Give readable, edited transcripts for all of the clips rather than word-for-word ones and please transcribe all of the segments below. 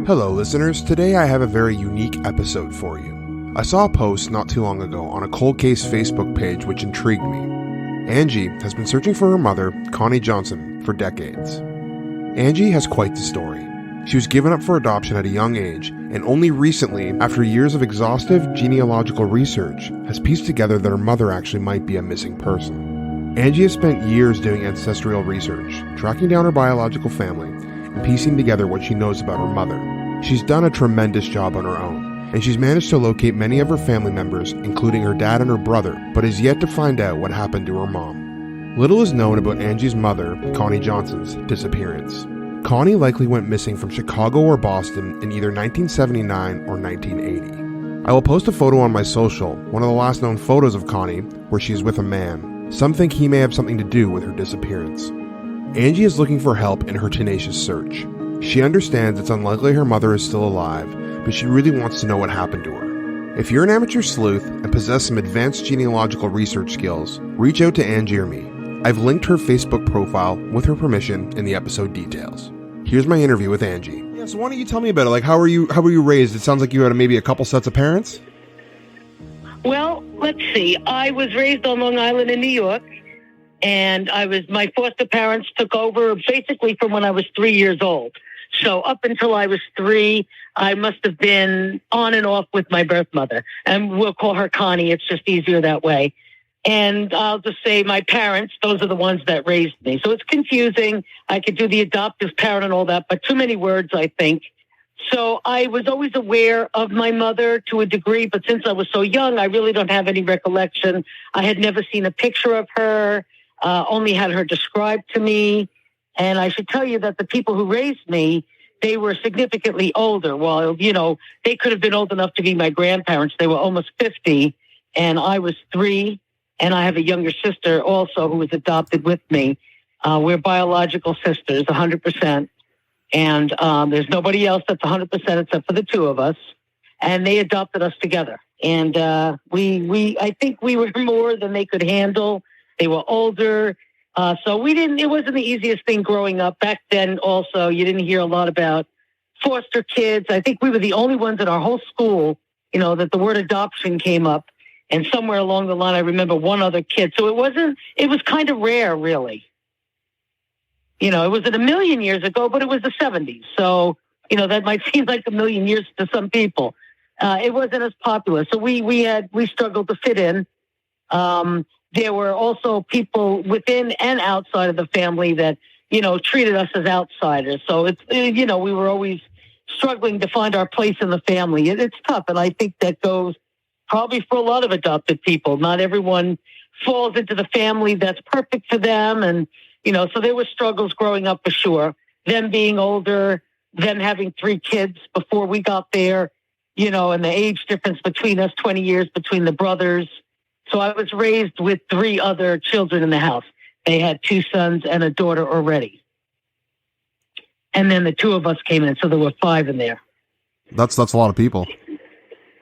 Hello listeners, today I have a very unique episode for you. I saw a post not too long ago on a cold case Facebook page which intrigued me. Angie has been searching for her mother, Connie Johnson, for decades. Angie has quite the story. She was given up for adoption at a young age, and only recently, after years of exhaustive genealogical research, has pieced together that her mother actually might be a missing person. Angie has spent years doing ancestral research, tracking down her biological family, and piecing together what she knows about her mother. She's done a tremendous job on her own, and she's managed to locate many of her family members, including her dad and her brother, but is yet to find out what happened to her mom. Little is known about Angie's mother, Connie Johnson's, disappearance. Connie likely went missing from Chicago or Boston in either 1979 or 1980. I will post a photo on my social, one of the last known photos of Connie, where she is with a man. Some think he may have something to do with her disappearance. Angie is looking for help in her tenacious search. She understands it's unlikely her mother is still alive, but she really wants to know what happened to her. If you're an amateur sleuth and possess some advanced genealogical research skills, reach out to Angie or me. I've linked her Facebook profile with her permission in the episode details. Here's my interview with Angie. Yeah, so why don't you tell me about it? Like, how were you raised? It sounds like you had maybe a couple sets of parents. Well, let's see. I was raised on Long Island in New York, and my foster parents took over basically from when I was 3 years old. So up until I was 3, I must have been on and off with my birth mother. And we'll call her Connie. It's just easier that way. And I'll just say my parents, those are the ones that raised me. So it's confusing. I could do the adoptive parent and all that, but too many words, I think. So I was always aware of my mother to a degree, but since I was so young, I really don't have any recollection. I had never seen a picture of her, only had her described to me. And I should tell you that the people who raised me, they were significantly older. Well, they could have been old enough to be my grandparents. They were almost 50, and I was 3, and I have a younger sister also who was adopted with me. We're biological sisters, 100%. And there's nobody else that's 100% except for the two of us. And they adopted us together. And I think we were more than they could handle. They were older. So it wasn't the easiest thing growing up. Back then also, you didn't hear a lot about foster kids. I think we were the only ones in our whole school, that the word adoption came up. And somewhere along the line, I remember one other kid. So it was kind of rare, really. It wasn't a million years ago, but it was the 70s. So, that might seem like a million years to some people. It wasn't as popular. So we struggled to fit in. There were also people within and outside of the family that, treated us as outsiders. So we were always struggling to find our place in the family. It's tough. And I think that goes probably for a lot of adopted people. Not everyone falls into the family that's perfect for them. And, so there were struggles growing up for sure. Them being older, them having 3 kids before we got there, and the age difference between us, 20 years between the brothers. So I was raised with 3 other children in the house. They had 2 sons and a daughter already. And then the 2 of us came in, so there were 5 in there. That's a lot of people.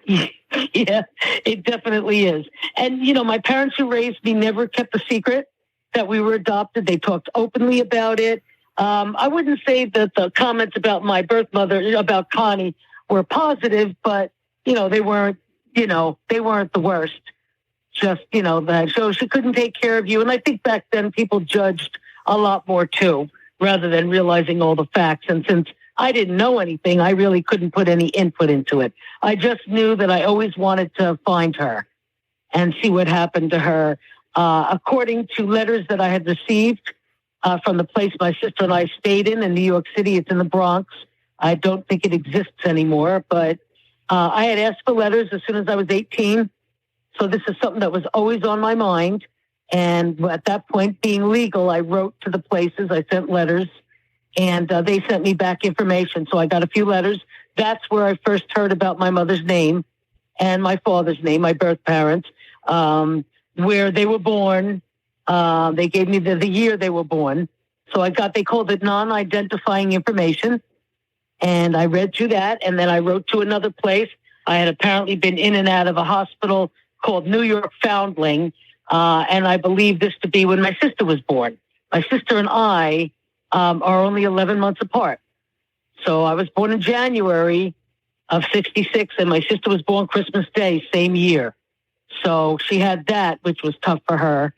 Yeah, it definitely is. And, my parents who raised me never kept a secret that we were adopted. They talked openly about it. I wouldn't say that the comments about my birth mother, about Connie, were positive, but, they weren't the worst. Just, that so she couldn't take care of you. And I think back then people judged a lot more too, rather than realizing all the facts. And since I didn't know anything, I really couldn't put any input into it. I just knew that I always wanted to find her and see what happened to her. According to letters that I had received from the place my sister and I stayed in New York City, it's in the Bronx. I don't think it exists anymore, but I had asked for letters as soon as I was 18. So this is something that was always on my mind. And at that point, being legal, I wrote to the places, I sent letters, and they sent me back information. So I got a few letters. That's where I first heard about my mother's name and my father's name, my birth parents, where they were born, They gave me the year they were born. So they called it non-identifying information. And I read through that. And then I wrote to another place. I had apparently been in and out of a hospital called New York Foundling. And I believe this to be when my sister was born. My sister and I are only 11 months apart. So I was born in January of 66, and my sister was born Christmas Day, same year. So she had that, which was tough for her.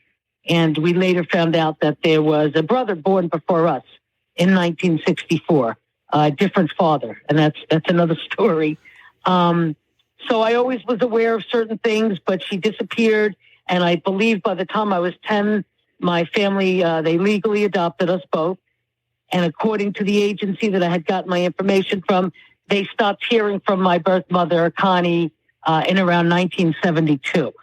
And we later found out that there was a brother born before us in 1964, a different father. And that's another story. So I always was aware of certain things, but she disappeared. And I believe by the time I was 10, my family, they legally adopted us both. And according to the agency that I had gotten my information from, they stopped hearing from my birth mother, Connie, in around 1972.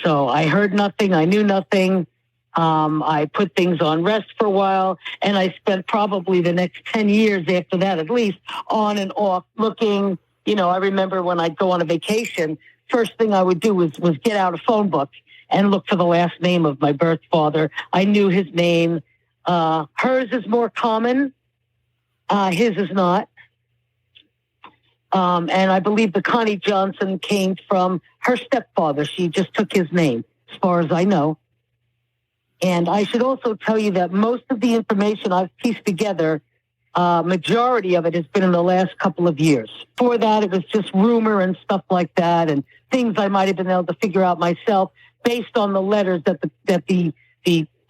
So I heard nothing. I knew nothing. I put things on rest for a while, and I spent probably the next 10 years after that, at least, on and off looking. I remember when I'd go on a vacation, first thing I would do was get out a phone book and look for the last name of my birth father. I knew his name. Hers is more common. His is not. And I believe the Connie Johnson came from her stepfather. She just took his name, as far as I know. And I should also tell you that most of the information I've pieced together, majority of it has been in the last couple of years. Before that, it was just rumor and stuff like that, and things I might have been able to figure out myself based on the letters that the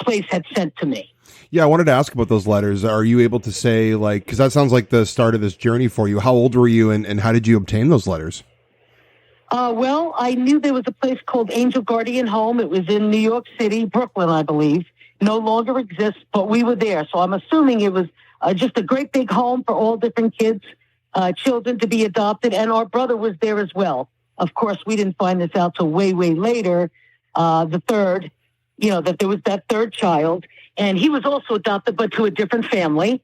place had sent to me. Yeah, I wanted to ask about those letters. Are you able to say, because that sounds like the start of this journey for you. How old were you, and how did you obtain those letters? Well, I knew there was a place called Angel Guardian Home. It was in New York City, Brooklyn, I believe. No longer exists, but we were there. So I'm assuming it was just a great big home for all different kids, children to be adopted, and our brother was there as well. Of course, we didn't find this out till way, way later, the third, that there was that third child. And he was also adopted, but to a different family.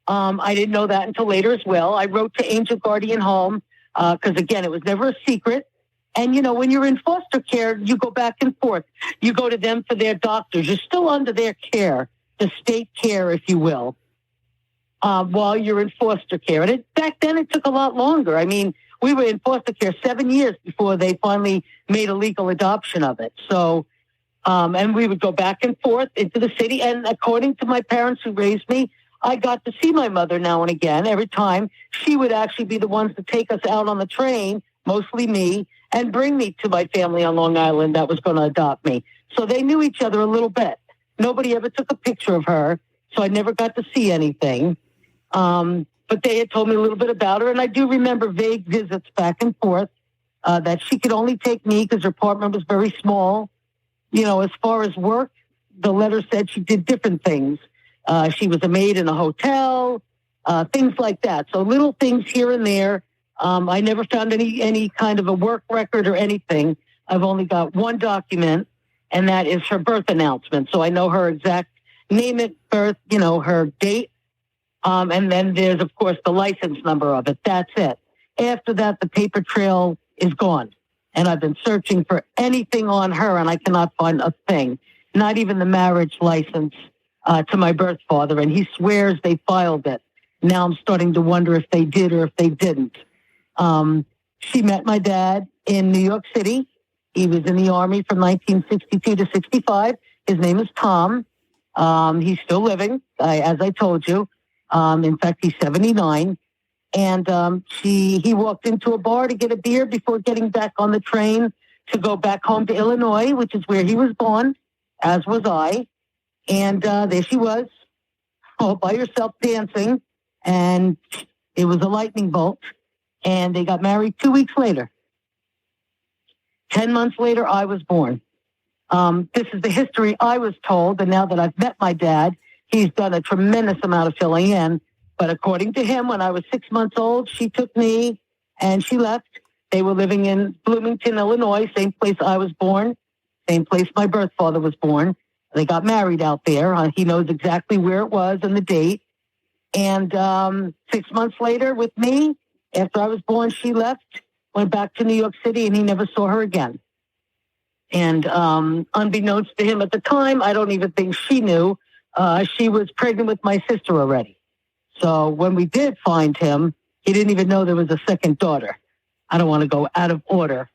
I didn't know that until later as well. I wrote to Angel Guardian Home because, again, it was never a secret. And, when you're in foster care, you go back and forth. You go to them for their doctors. You're still under their care, the state care, if you will, while you're in foster care. And back then, it took a lot longer. I mean, we were in foster care 7 years before they finally made a legal adoption of it. So... and we would go back and forth into the city. And according to my parents who raised me, I got to see my mother now and again. Every time she would actually be the ones to take us out on the train, mostly me, and bring me to my family on Long Island that was going to adopt me. So they knew each other a little bit. Nobody ever took a picture of her, so I never got to see anything. But they had told me a little bit about her, and I do remember vague visits back and forth, that she could only take me because her apartment was very small. As far as work, the letter said she did different things. She was a maid in a hotel, things like that. So little things here and there. I never found any kind of a work record or anything. I've only got one document, and that is her birth announcement. So I know her exact name at birth, her date. And then there's, of course, the license number of it. That's it. After that, the paper trail is gone. And I've been searching for anything on her, and I cannot find a thing, not even the marriage license to my birth father. And he swears they filed it. Now I'm starting to wonder if they did or if they didn't. She met my dad in New York City. He was in the Army from 1962 to 65. His name is Tom. He's still living, as I told you. In fact, he's 79. And he walked into a bar to get a beer before getting back on the train to go back home to Illinois, which is where he was born, as was I. And there she was, all by herself dancing. And it was a lightning bolt. And they got married 2 weeks later. 10 months later, I was born. This is the history I was told. And now that I've met my dad, he's done a tremendous amount of filling in. But according to him, when I was 6 months old, she took me and she left. They were living in Bloomington, Illinois, same place I was born, same place my birth father was born. They got married out there. He knows exactly where it was and the date. And 6 months later with me, after I was born, she left, went back to New York City, and he never saw her again. And unbeknownst to him at the time, I don't even think she knew, she was pregnant with my sister already. So when we did find him, he didn't even know there was a second daughter. I don't want to go out of order.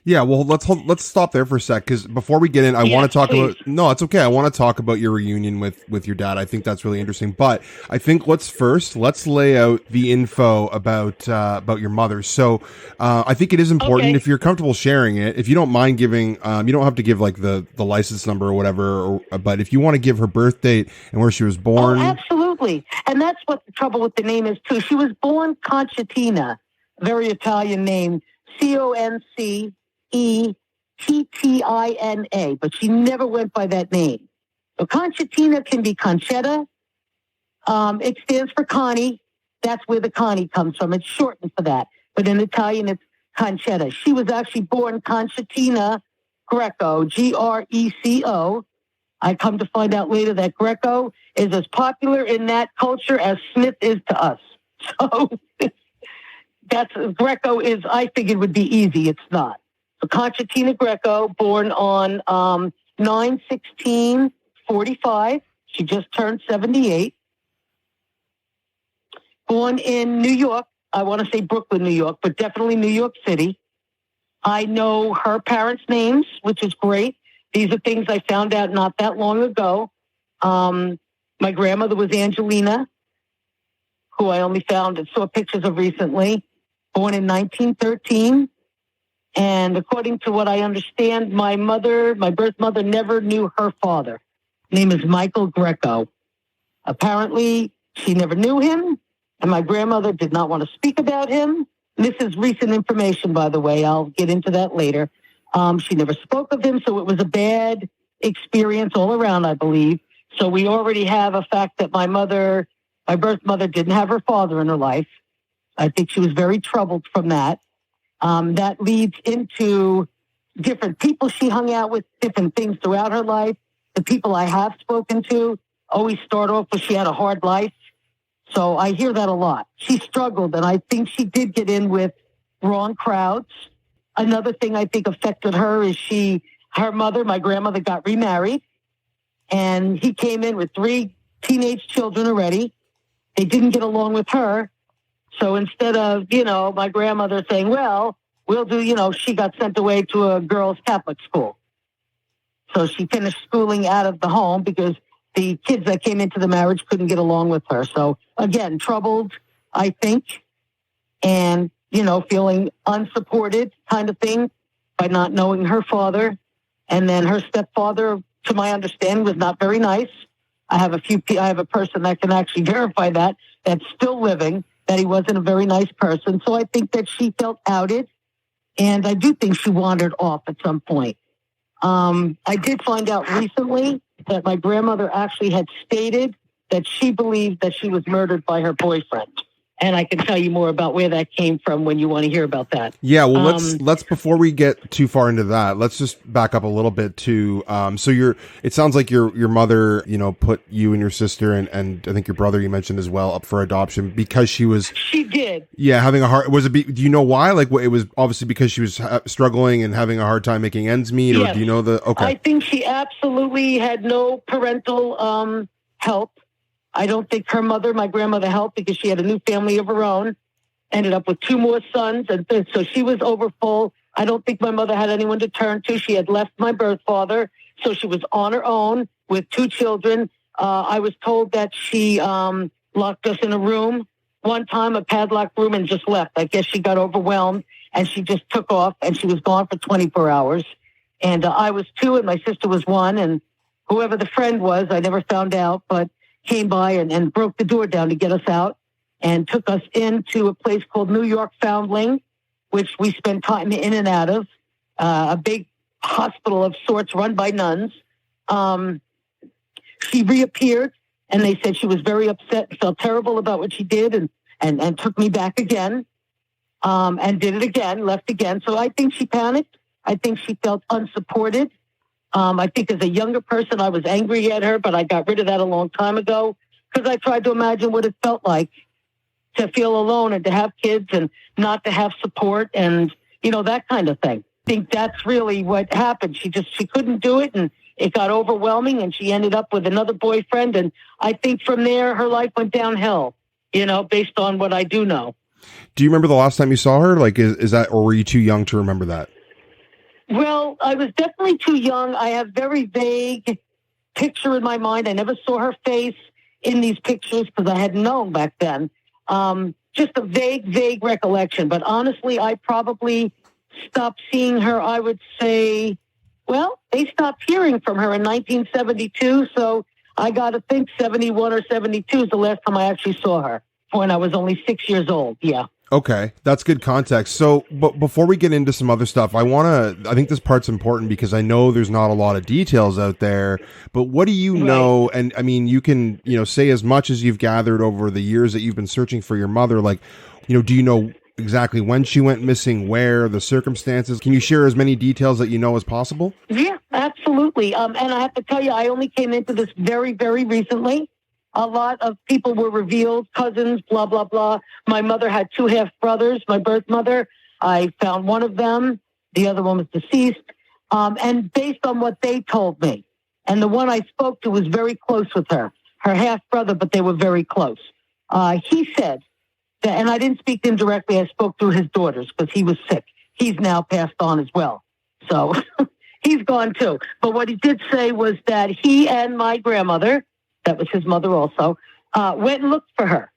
Yeah, well, let's stop there for a sec, because before we get in, I want to talk please. about. No, it's okay. I want to talk about your reunion with your dad. I think that's really interesting. But I think let's lay out the info about your mother. So I think it is important, if you're comfortable sharing it. If you don't mind giving, you don't have to give like the license number or whatever. But if you want to give her birth date and where she was born, absolutely. And that's what the trouble with the name is too. She was born Conchitina, very Italian name. Concetina, but she never went by that name. So Conchitina can be Conchetta. It stands for Connie. That's where the Connie comes from. It's shortened for that. But in Italian, it's Conchetta. She was actually born Conchitina Greco, Greco. I come to find out later that Greco is as popular in that culture as Smith is to us. So that's Greco is, I figured would be easy. It's not. So Conchitina Greco, born on 9/16/45. She just turned 78. Born in New York. I want to say Brooklyn, New York, but definitely New York City. I know her parents' names, which is great. These are things I found out not that long ago. My grandmother was Angelina, who I only found and saw pictures of recently. Born in 1913. And according to what I understand, my birth mother never knew her father. His name is Michael Greco. Apparently, she never knew him, and my grandmother did not want to speak about him. This is recent information, by the way. I'll get into that later. She never spoke of him, so it was a bad experience all around, I believe. So we already have a fact that my birth mother didn't have her father in her life. I think she was very troubled from that. That leads into different people she hung out with, different things throughout her life. The people I have spoken to always start off with she had a hard life. So I hear that a lot. She struggled, and I think she did get in with wrong crowds. Another thing I think affected her is her mother, my grandmother, got remarried, and he came in with 3 teenage children already. They didn't get along with her. So instead of, my grandmother saying, well, we'll do, she got sent away to a girls' Catholic school. So she finished schooling out of the home because the kids that came into the marriage couldn't get along with her. So again, troubled, I think, and, feeling unsupported kind of thing by not knowing her father. And then her stepfather, to my understanding, was not very nice. I have a person that can actually verify that's still living, that he wasn't a very nice person. So I think that she felt outed, and I do think she wandered off at some point. I did find out recently that my grandmother actually had stated that she believed that she was murdered by her boyfriend. And I can tell you more about where that came from when you want to hear about that. Yeah, well, let's before we get too far into that, let's just back up a little bit to it sounds like your mother, put you and your sister and I think your brother you mentioned as well up for adoption because she did. Yeah, having a hard, do you know why? Like it was obviously because she was struggling and having a hard time making ends meet, or yes. do you know okay. I think she absolutely had no parental help. I don't think my grandmother helped because she had a new family of her own, ended up with 2 more sons. And so she was overfull. I don't think my mother had anyone to turn to. She had left my birth father. So she was on her own with 2 children. I was told that she locked us in a room one time, a padlocked room, and just left. I guess she got overwhelmed and she just took off, and she was gone for 24 hours. And I was 2 and my sister was 1. And whoever the friend was, I never found out, but came by and broke the door down to get us out and took us into a place called New York Foundling, which we spent time in and out of, a big hospital of sorts run by nuns. She reappeared, and they said she was very upset, felt terrible about what she did, and took me back again, and did it again, left again. So I think she panicked. I think she felt unsupported. I think as a younger person, I was angry at her, but I got rid of that a long time ago because I tried to imagine what it felt like to feel alone and to have kids and not to have support and, that kind of thing. think that's really what happened. She couldn't do it, and it got overwhelming, and she ended up with another boyfriend. And I think from there, her life went downhill, based on what I do know. Do you remember the last time you saw her? Like, is that, or were you too young to remember that? Well, I was definitely too young. I have very vague picture in my mind. I never saw her face in these pictures because I hadn't known back then. Just a vague recollection. But honestly, I probably stopped seeing her, I would say, well, they stopped hearing from her in 1972. So I got to think 71 or 72 is the last time I actually saw her, when I was only 6 years old. Yeah. Okay, that's good context. So, but before we get into some other stuff, I think this part's important because I know there's not a lot of details out there, but what do you know? And I mean, you can, say as much as you've gathered over the years that you've been searching for your mother, like, do you know exactly when she went missing, where, the circumstances? Can you share as many details that you know as possible? Yeah, absolutely. And I have to tell you, I only came into this very, very recently. A lot of people were revealed, cousins, blah, blah, blah. My mother had 2 half-brothers, my birth mother. I found one of them. The other one was deceased. And based on what they told me, and the one I spoke to was very close with her half-brother, but they were very close. He said that, and I didn't speak to him directly, I spoke through his daughters because he was sick. He's now passed on as well. So he's gone too. But what he did say was that he and my grandmother, that was his mother also, went and looked for her.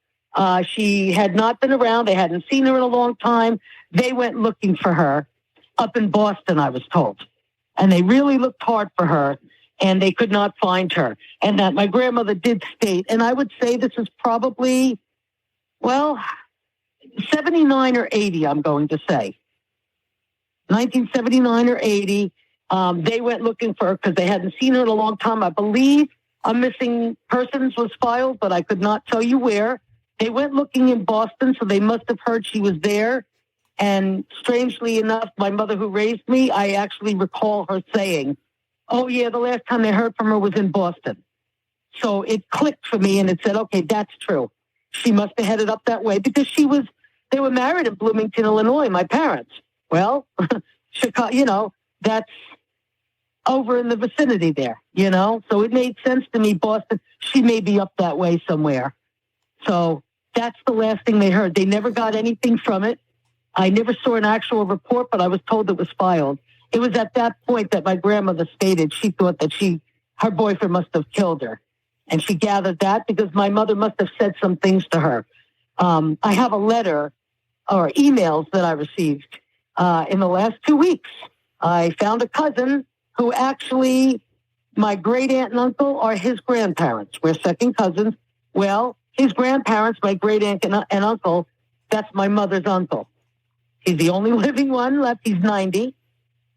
She had not been around. They hadn't seen her in a long time. They went looking for her up in Boston, I was told. And they really looked hard for her, and they could not find her. And that my grandmother did state, and I would say this is probably, 79 or 80, I'm going to say. 1979 or 80. They went looking for her because they hadn't seen her in a long time. I believe a missing persons was filed, but I could not tell you where. They went looking in Boston, so they must have heard she was there. And strangely enough, my mother who raised me, I actually recall her saying, oh yeah, the last time they heard from her was in Boston. So it clicked for me and it said, okay, that's true. She must have headed up that way because they were married in Bloomington, Illinois, my parents. Well, Chicago, that's over in the vicinity there, so it made sense to me. Boston, she may be up that way somewhere. So that's the last thing they heard. They never got anything from it. I never saw an actual report, but I was told it was filed. It was at that point that my grandmother stated she thought that her boyfriend must have killed her. And she gathered that because my mother must have said some things to her. I have a letter or emails that I received in the last 2 weeks. I found a cousin who actually, my great aunt and uncle are his grandparents. We're second cousins. Well, his grandparents, my great aunt and uncle, that's my mother's uncle. He's the only living one left. He's 90.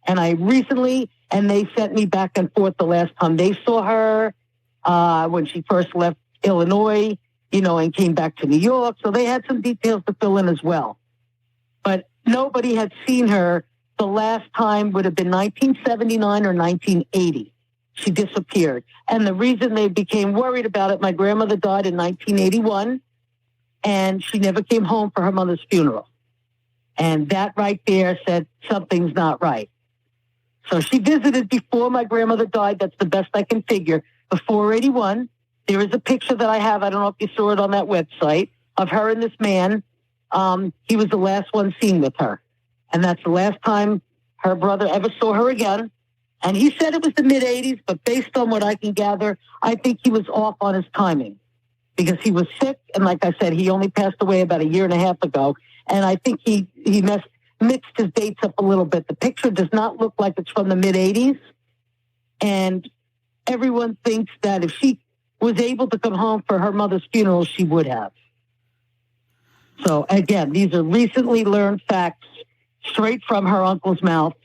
And they sent me back and forth the last time they saw her when she first left Illinois, and came back to New York. So they had some details to fill in as well. But nobody had seen her. The last time would have been 1979 or 1980. She disappeared. And the reason they became worried about it, my grandmother died in 1981, and she never came home for her mother's funeral. And that right there said something's not right. So she visited before my grandmother died. That's the best I can figure. Before 81, there is a picture that I have. I don't know if you saw it on that website of her and this man. He was the last one seen with her. And that's the last time her brother ever saw her again. And he said it was the mid-'80s, but based on what I can gather, I think he was off on his timing because he was sick. And like I said, he only passed away about a year and a half ago. And I think he mixed his dates up a little bit. The picture does not look like it's from the mid-'80s. And everyone thinks that if she was able to come home for her mother's funeral, she would have. So again, these are recently learned facts straight from her uncle's mouth.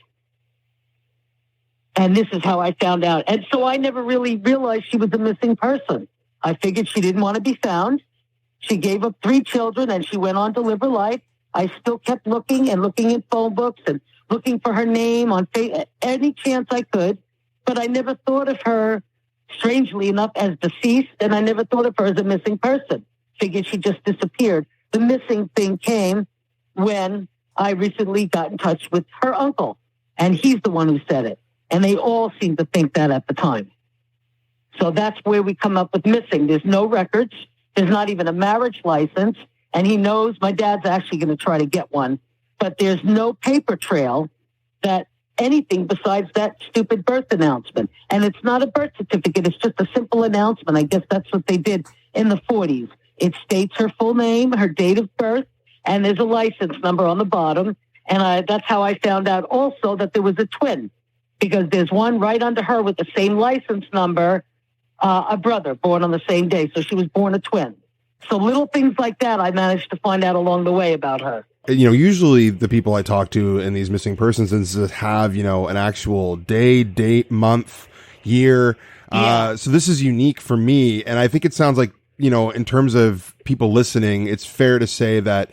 And this is how I found out. And so I never really realized she was a missing person. I figured she didn't want to be found. She gave up 3 children and she went on to live her life. I still kept looking in phone books and looking for her name on any chance I could. But I never thought of her, strangely enough, as deceased. And I never thought of her as a missing person. Figured she just disappeared. The missing thing came when I recently got in touch with her uncle. And he's the one who said it. And they all seem to think that at the time. So that's where we come up with missing. There's no records. There's not even a marriage license. And he knows my dad's actually going to try to get one. But there's no paper trail that anything besides that stupid birth announcement. And it's not a birth certificate. It's just a simple announcement. I guess that's what they did in the 40s. It states her full name, her date of birth, and there's a license number on the bottom. And that's how I found out also that there was a twin, because there's one right under her with the same license number, a brother born on the same day. So she was born a twin. So little things like that I managed to find out along the way about her. You know, usually the people I talk to in these missing persons instances have, you know, an actual day, date, month, year. Yeah. So this is unique for me. And I think it sounds like, you know, in terms of people listening, it's fair to say that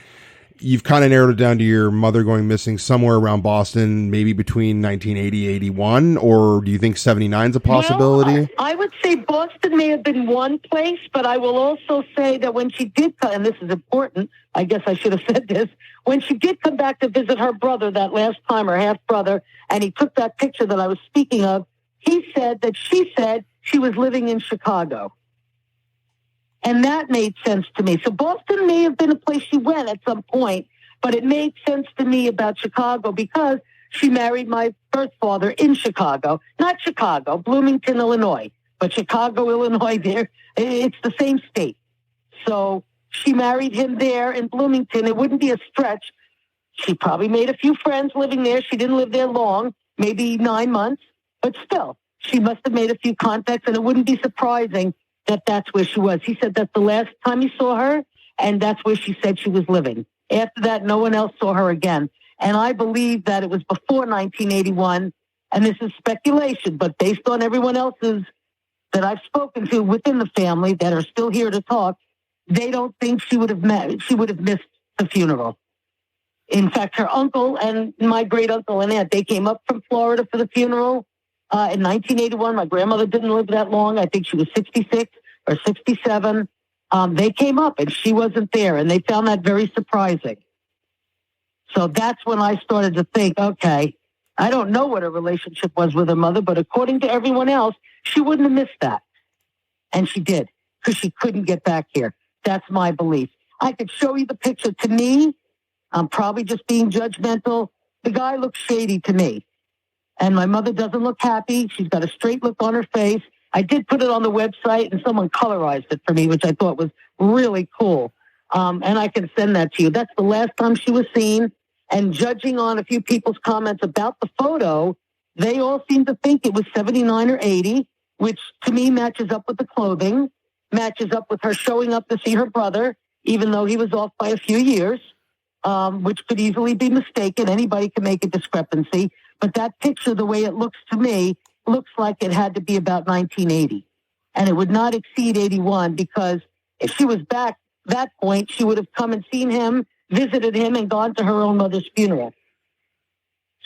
you've kind of narrowed it down to your mother going missing somewhere around Boston, maybe between 1980, 81, or do you think 79 is a possibility? Well, I would say Boston may have been one place, but I will also say that when she did come, and this is important, I guess I should have said this, when she did come back to visit her brother that last time, her half-brother, and he took that picture that I was speaking of, he said that she said she was living in Chicago. And that made sense to me. So Boston may have been a place she went at some point, but it made sense to me about Chicago because she married my birth father in Chicago. Not Chicago, Bloomington, Illinois, but Chicago, Illinois, there. It's the same state. So she married him there in Bloomington. It wouldn't be a stretch. She probably made a few friends living there. She didn't live there long, maybe 9 months, but still, she must have made a few contacts, and it wouldn't be surprising that that's where she was. He said that's the last time he saw her, and that's where she said she was living. After that, no one else saw her again. And I believe that it was before 1981, and this is speculation, but based on everyone else's that I've spoken to within the family that are still here to talk, they don't think she would have missed the funeral. In fact, her uncle and my great uncle and aunt, they came up from Florida for the funeral. In 1981, my grandmother didn't live that long. I think she was 66 or 67. They came up and she wasn't there, and they found that very surprising. So that's when I started to think, okay, I don't know what her relationship was with her mother, but according to everyone else, she wouldn't have missed that. And she did, because she couldn't get back here. That's my belief. I could show you the picture. To me, I'm probably just being judgmental. The guy looks shady to me. And my mother doesn't look happy. She's got a straight look on her face. I did put it on the website, and someone colorized it for me, which I thought was really cool. And I can send that to you. That's the last time she was seen. And judging on a few people's comments about the photo, they all seem to think it was 79 or 80, which to me matches up with the clothing, matches up with her showing up to see her brother, even though he was off by a few years, which could easily be mistaken. Anybody can make a discrepancy. But that picture, the way it looks to me, looks like it had to be about 1980. And it would not exceed 81, because if she was back that point, she would have come and seen him, visited him, and gone to her own mother's funeral.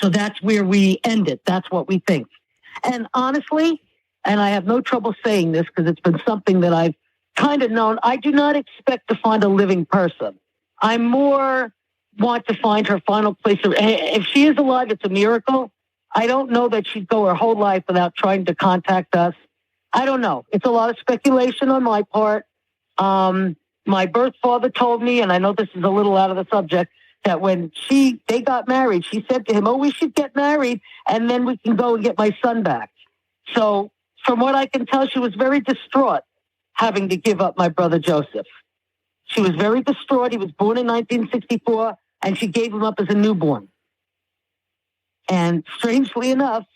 So that's where we end it. That's what we think. And honestly, and I have no trouble saying this because it's been something that I've kind of known, I do not expect to find a living person. I more want to find her final place. If she is alive, it's a miracle. I don't know that she'd go her whole life without trying to contact us. I don't know. It's a lot of speculation on my part. My birth father told me, and I know this is a little out of the subject, that when they got married, she said to him, "Oh, we should get married, and then we can go and get my son back." So from what I can tell, she was very distraught having to give up my brother Joseph. She was very distraught. He was born in 1964, and she gave him up as a newborn. And strangely enough,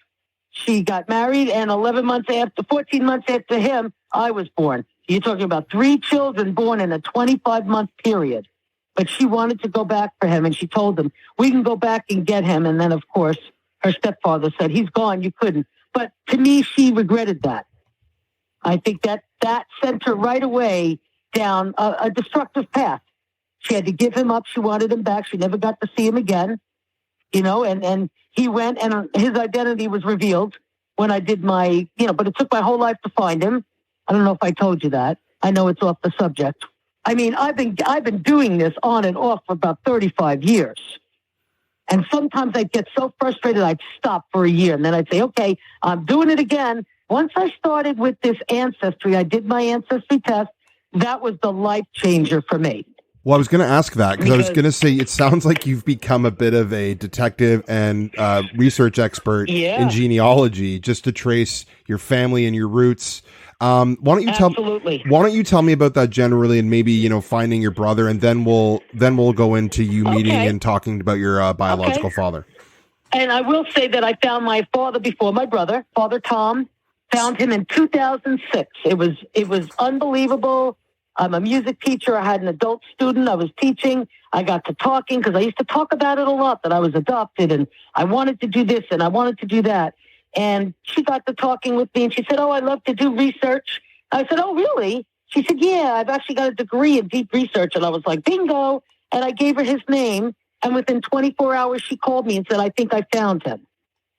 she got married, and 14 months after him, I was born. You're talking about 3 children born in a 25-month period. But she wanted to go back for him, and she told him, "We can go back and get him." And then, of course, her stepfather said, "He's gone, you couldn't." But to me, she regretted that. I think that sent her right away down a destructive path. She had to give him up. She wanted him back. She never got to see him again, and he went, and his identity was revealed when I did my, but it took my whole life to find him. I don't know if I told you that. I know it's off the subject. I mean, I've been doing this on and off for about 35 years. And sometimes I'd get so frustrated, I'd stop for a year. And then I'd say, okay, I'm doing it again. Once I started with this ancestry, I did my ancestry test. That was the life changer for me. Well, I was going to ask that because I was going to say, it sounds like you've become a bit of a detective and research expert in genealogy, just to trace your family and your roots. Why don't you tell me about that generally, and maybe, finding your brother, and then we'll go into you meeting and talking about your biological father. And I will say that I found my father before my brother, Father Tom. Found him in 2006. It was unbelievable. I'm a music teacher. I had an adult student I was teaching. I got to talking because I used to talk about it a lot, that I was adopted and I wanted to do this and I wanted to do that. And she got to talking with me and she said, oh, I love to do research. I said, oh, really? She said, yeah, I've actually got a degree in deep research. And I was like, bingo. And I gave her his name. And within 24 hours, she called me and said, I think I found him,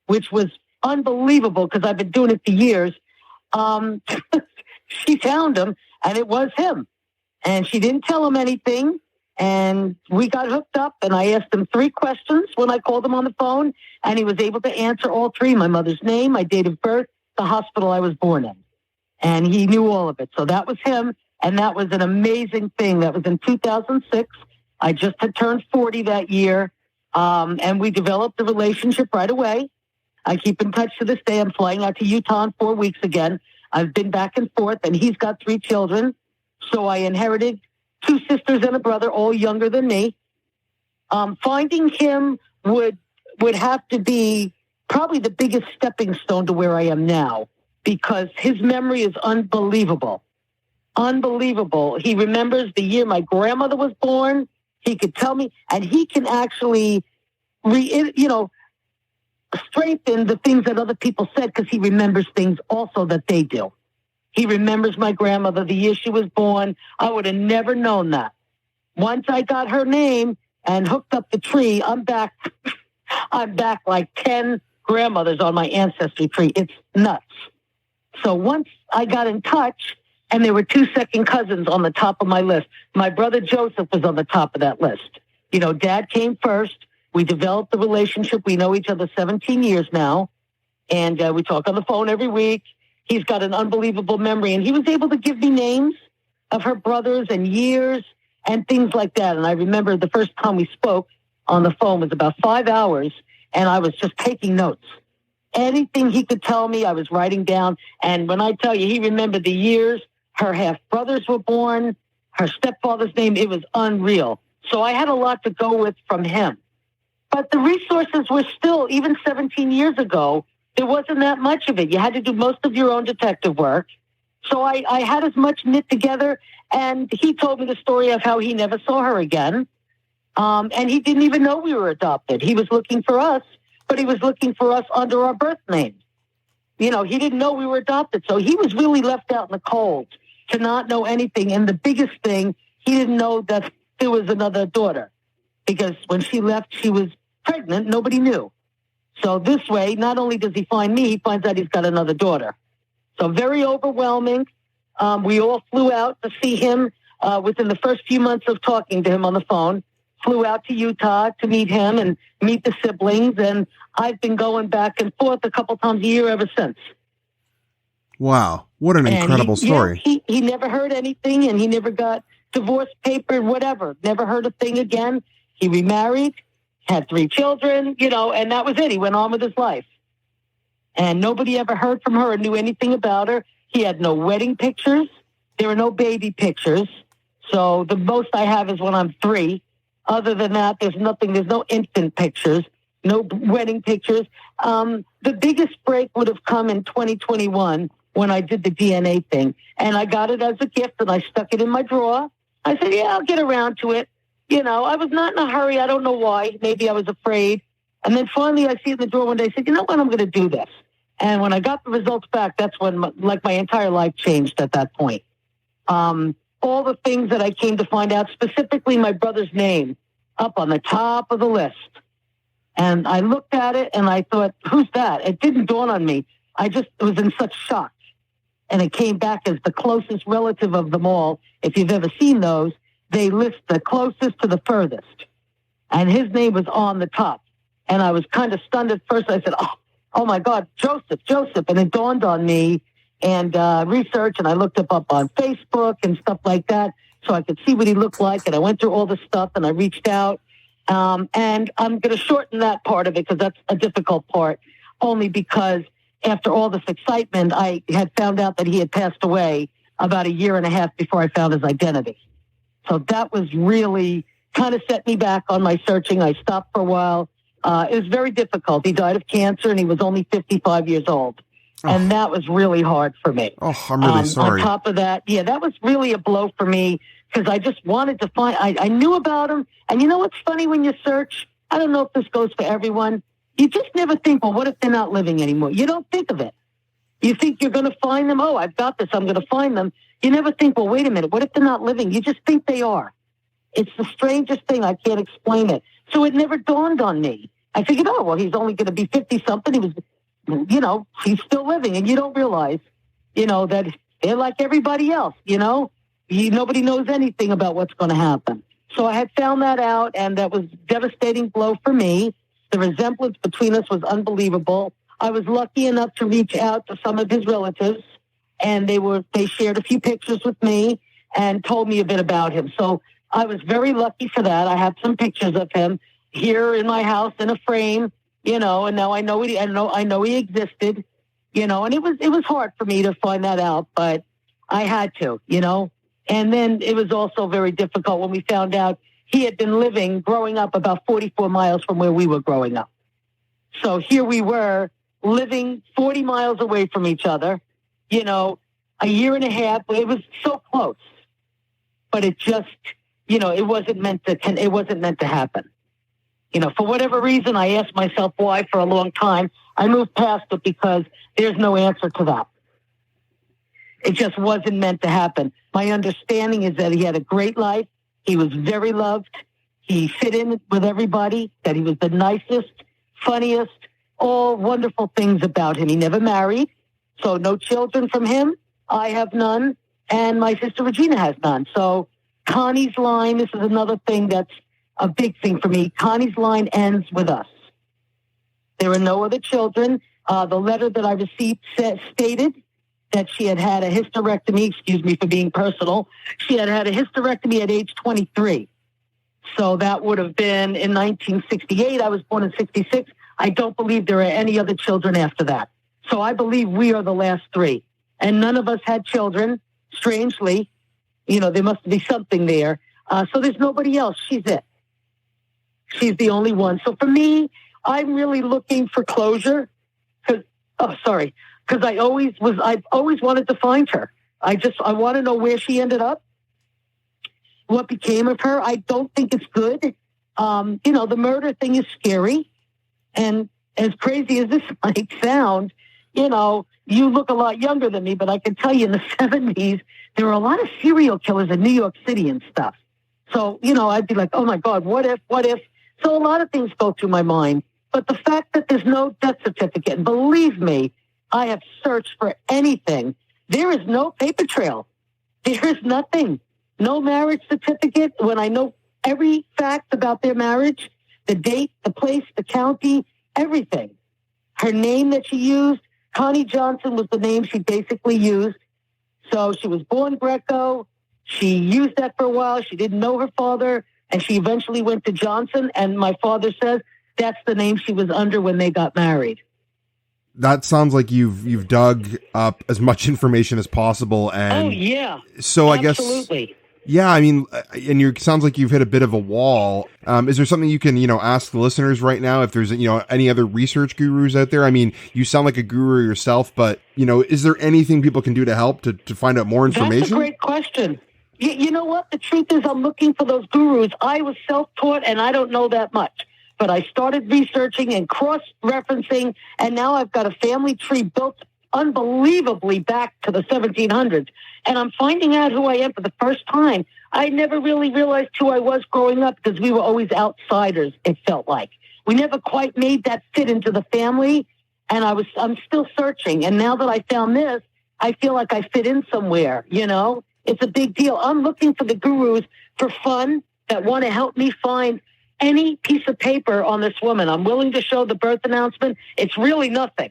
which was unbelievable because I've been doing it for years. She found him and it was him. And she didn't tell him anything. And we got hooked up and I asked him 3 questions when I called him on the phone. And he was able to answer all 3, my mother's name, my date of birth, the hospital I was born in. And he knew all of it. So that was him. And that was an amazing thing. That was in 2006. I just had turned 40 that year. And we developed a relationship right away. I keep in touch to this day. I'm flying out to Utah in 4 weeks again. I've been back and forth, and he's got 3 children. So I inherited 2 sisters and a brother, all younger than me. Finding him would have to be probably the biggest stepping stone to where I am now, because his memory is unbelievable. Unbelievable. He remembers the year my grandmother was born. He could tell me, and he can actually, strengthen the things that other people said because he remembers things also that they do. He remembers my grandmother, the year she was born. I would have never known that. Once I got her name and hooked up the tree, I'm back. I'm back like 10 grandmothers on my ancestry tree. It's nuts. So once I got in touch, and there were 2 second cousins on the top of my list. My brother Joseph was on the top of that list. Dad came first. We developed the relationship. We know each other 17 years now. And we talk on the phone every week. He's got an unbelievable memory. And he was able to give me names of her brothers and years and things like that. And I remember the first time we spoke on the phone was about 5 hours. And I was just taking notes. Anything he could tell me, I was writing down. And when I tell you, he remembered the years her half-brothers were born, her stepfather's name, it was unreal. So I had a lot to go with from him. But the resources were still, even 17 years ago, there wasn't that much of it. You had to do most of your own detective work. So I had as much knit together, and he told me the story of how he never saw her again. And he didn't even know we were adopted. He was looking for us, but he was looking for us under our birth name. He didn't know we were adopted. So he was really left out in the cold to not know anything. And the biggest thing, he didn't know that there was another daughter. Because when she left, she was pregnant. Nobody knew. So this way, not only does he find me, he finds out he's got another daughter. So very overwhelming. We all flew out to see him within the first few months of talking to him on the phone. Flew out to Utah to meet him and meet the siblings. And I've been going back and forth a couple times a year ever since. Wow. What an incredible story. Yeah, he never heard anything, and he never got divorce paper, whatever. Never heard a thing again. He remarried, had 3 children, and that was it. He went on with his life. And nobody ever heard from her or knew anything about her. He had no wedding pictures. There were no baby pictures. So the most I have is when I'm 3. Other than that, there's nothing. There's no infant pictures, no wedding pictures. The biggest break would have come in 2021 when I did the DNA thing. And I got it as a gift, and I stuck it in my drawer. I said, yeah, I'll get around to it. I was not in a hurry. I don't know why. Maybe I was afraid. And then finally I see it in the drawer one day. I said, you know what? I'm going to do this. And when I got the results back, that's when my entire life changed at that point. All the things that I came to find out, specifically my brother's name, up on the top of the list. And I looked at it and I thought, who's that? It didn't dawn on me. I just was in such shock. And it came back as the closest relative of them all. If you've ever seen those, they list the closest to the furthest. And his name was on the top. And I was kind of stunned at first. I said, oh my God, Joseph. And it dawned on me and research. And I looked him up on Facebook and stuff like that so I could see what he looked like. And I went through all the stuff and I reached out. And I'm going to shorten that part of it because that's a difficult part, only because after all this excitement, I had found out that he had passed away about a year and a half before I found his identity. So that was really kind of set me back on my searching. I stopped for a while. It was very difficult. He died of cancer and he was only 55 years old. Oh. And that was really hard for me. Oh, I'm really sorry. On top of that, that was really a blow for me because I just wanted to find, I knew about him. And you know what's funny when you search? I don't know if this goes for everyone. You just never think, well, what if they're not living anymore? You don't think of it. You think you're going to find them. Oh, I've got this. I'm going to find them. You never think, well, wait a minute. What if they're not living? You just think they are. It's the strangest thing. I can't explain it. So it never dawned on me. I figured, oh, well, he's only going to be 50-something. He was, he's still living. And you don't realize, that they're like everybody else, Nobody knows anything about what's going to happen. So I had found that out, and that was a devastating blow for me. The resemblance between us was unbelievable. I was lucky enough to reach out to some of his relatives, and they shared a few pictures with me and told me a bit about him. So I was very lucky for that. I have some pictures of him here in my house in a frame, and now I know he existed, and it was hard for me to find that out, but I had to, And then it was also very difficult when we found out he had been growing up about 44 miles from where we were growing up. So here we were living 40 miles away from each other, a year and a half. It was so close, but it just, it wasn't meant to happen. For whatever reason, I asked myself why for a long time. I moved past it because there's no answer to that. It just wasn't meant to happen. My understanding is that he had a great life. He was very loved. He fit in with everybody, that he was the nicest, funniest, all wonderful things about him. He never married, so no children from him. I have none, and my sister Regina has none. So Connie's line, this is another thing that's a big thing for me. Connie's line ends with us. There are no other children. The letter that I received stated that she had a hysterectomy, excuse me for being personal. She had a hysterectomy at age 23. So that would have been in 1968. I was born in 66. I don't believe there are any other children after that. So I believe we are the last three. And none of us had children, strangely. There must be something there. So there's nobody else. She's it. She's the only one. So for me, I'm really looking for closure. Because I've always wanted to find her. I want to know where she ended up, what became of her. I don't think it's good. The murder thing is scary. And as crazy as this might sound, you look a lot younger than me, but I can tell you in the 70s, there were a lot of serial killers in New York City and stuff. So, I'd be like, oh my God, what if? So a lot of things go through my mind. But the fact that there's no death certificate, and believe me, I have searched for anything. There is no paper trail. There is nothing. No marriage certificate. When I know every fact about their marriage, the date, the place, the county, everything. Her name that she used, Connie Johnson was the name she basically used. So she was born Greco. She used that for a while. She didn't know her father, and she eventually went to Johnson. And my father says that's the name she was under when they got married. That sounds like you've dug up as much information as possible, and so absolutely. I guess and sounds like you've hit a bit of a wall. Is there something you can ask the listeners right now? If there's any other research gurus out there? I mean, you sound like a guru yourself, but is there anything people can do to help to find out more information? That's a great question. You know what? The truth is, I'm looking for those gurus. I was self-taught, and I don't know that much. But I started researching and cross-referencing, and now I've got a family tree built unbelievably back to the 1700s. And I'm finding out who I am for the first time. I never really realized who I was growing up because we were always outsiders, it felt like. We never quite made that fit into the family, and I'm still searching. And now that I found this, I feel like I fit in somewhere, It's a big deal. I'm looking for the gurus for fun that want to help me find any piece of paper on this woman. I'm willing to show the birth announcement. It's really nothing.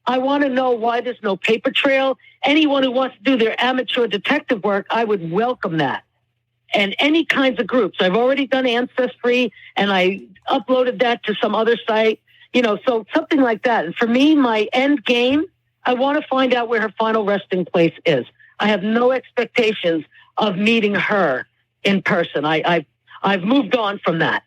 I want to know why there's no paper trail. Anyone who wants to do their amateur detective work, I would welcome that. And any kinds of groups. I've already done Ancestry, and I uploaded that to some other site, so something like that. And for me, my end game, I want to find out where her final resting place is. I have no expectations of meeting her in person. I've moved on from that.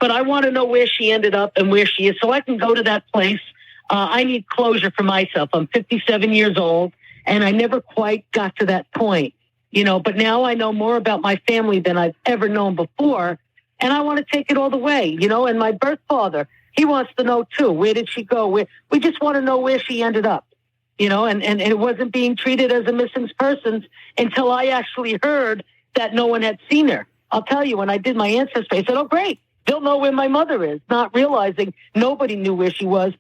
But I want to know where she ended up and where she is so I can go to that place. I need closure for myself. I'm 57 years old, and I never quite got to that point, but now I know more about my family than I've ever known before, and I want to take it all the way, and my birth father, he wants to know too. Where did she go? We just want to know where she ended up, and it wasn't being treated as a missing person until I actually heard that no one had seen her. I'll tell you, when I did my ancestry, I said, oh, great. They'll know where my mother is, not realizing nobody knew where she was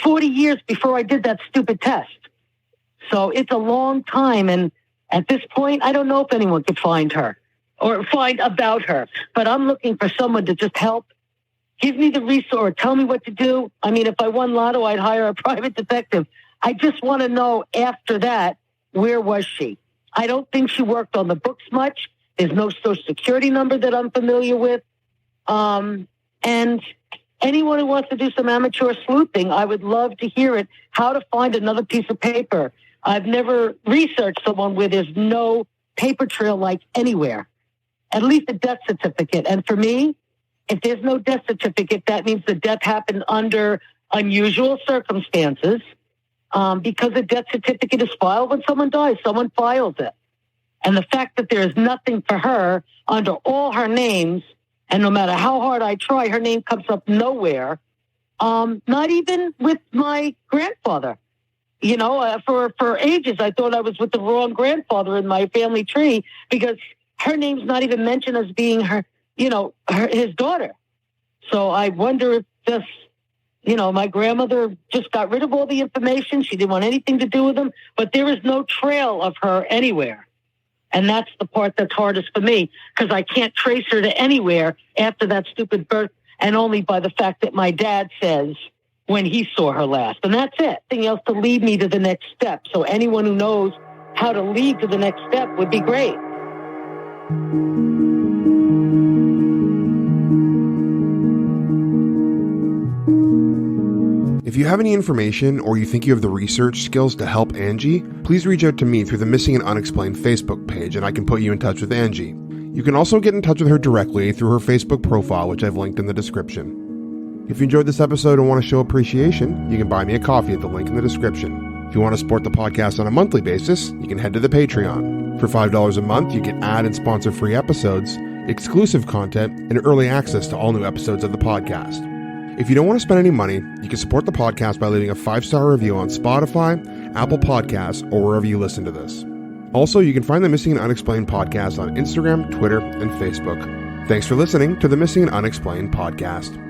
40 years before I did that stupid test. So it's a long time. And at this point, I don't know if anyone could find her or find about her. But I'm looking for someone to just help, give me the resource, tell me what to do. I mean, if I won lotto, I'd hire a private detective. I just want to know after that, where was she? I don't think she worked on the books much. There's no social security number that I'm familiar with. And anyone who wants to do some amateur sleuthing, I would love to hear it, how to find another piece of paper. I've never researched someone where there's no paper trail like anywhere, at least a death certificate. And for me, if there's no death certificate, that means the death happened under unusual circumstances, because a death certificate is filed when someone dies. Someone files it. And the fact that there is nothing for her under all her names, and no matter how hard I try, her name comes up nowhere, not even with my grandfather. For ages, I thought I was with the wrong grandfather in my family tree because her name's not even mentioned as being his daughter. So I wonder if this, my grandmother just got rid of all the information. She didn't want anything to do with them, but there is no trail of her anywhere. And that's the part that's hardest for me because I can't trace her to anywhere after that stupid birth, and only by the fact that my dad says when he saw her last. And that's it. Nothing else to lead me to the next step. So anyone who knows how to lead to the next step would be great. If you have any information or you think you have the research skills to help Angie, please reach out to me through the Missing and Unexplained Facebook page and I can put you in touch with Angie. You can also get in touch with her directly through her Facebook profile, which I've linked in the description. If you enjoyed this episode and want to show appreciation, you can buy me a coffee at the link in the description. If you want to support the podcast on a monthly basis, you can head to the Patreon. For $5 a month, you get ad and sponsor-free episodes, exclusive content, and early access to all new episodes of the podcast. If you don't want to spend any money, you can support the podcast by leaving a 5-star review on Spotify, Apple Podcasts, or wherever you listen to this. Also, you can find the Missing and Unexplained podcast on Instagram, Twitter, and Facebook. Thanks for listening to the Missing and Unexplained podcast.